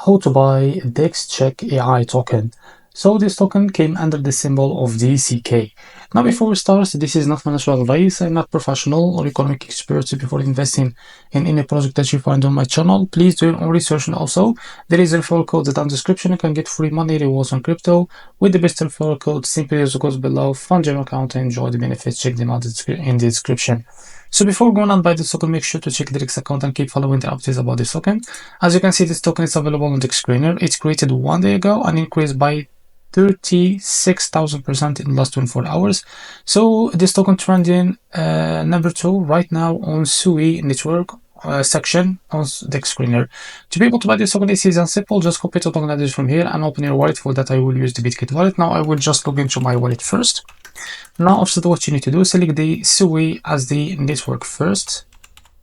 how to buy Dexcheck AI token. So this token came under the symbol of DCK. Now before we start, this is not financial advice. I'm not professional or economic expert. Before investing in any project that you find on my channel, please do your own research. And also, there is a referral code down in the description. You can get free money rewards on crypto with the best referral code. Simply use the code below, fund your account and enjoy the benefits. Check them out in the description. So before going on buy this token, make sure to check the REFERRAL account and keep following the updates about this token. As you can see, this token is available on the screener. It's created 1 day ago and increased by 36,000% in the last 24 hours. So this token trending number 2 right now on SUI network section on the screener. To be able to buy this token, it's easy and simple. Just copy the token address from here and open your wallet. For that, I will use the BitKit wallet. Now I will just log into my wallet first. Now after that, what you need to do, select the SUI as the network first.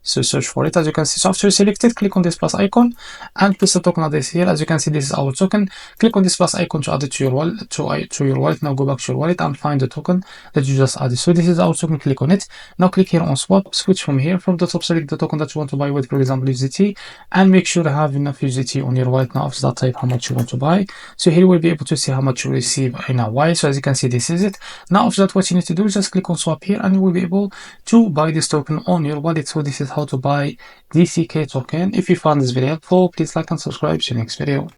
So search for it. As you can see, so after you select it, click on this plus icon and place the token address here. As you can see, this is our token. Click on this plus icon to add it to your wallet. To your wallet. Now go back to your wallet and find the token that you just added. So this is our token. Click on it. Now click here on swap. Switch from here. From the top, select the token that you want to buy with, for example, USDT, and make sure to have enough USDT on your wallet. Now after that, type how much you want to buy. So here you will be able to see how much you receive in a while. So as you can see, this is it. Now after that, what you need to do is just click on swap here, and you will be able to buy this token on your wallet. So this is how to buy DCK token. If you found this video helpful, please like and subscribe. See you next video.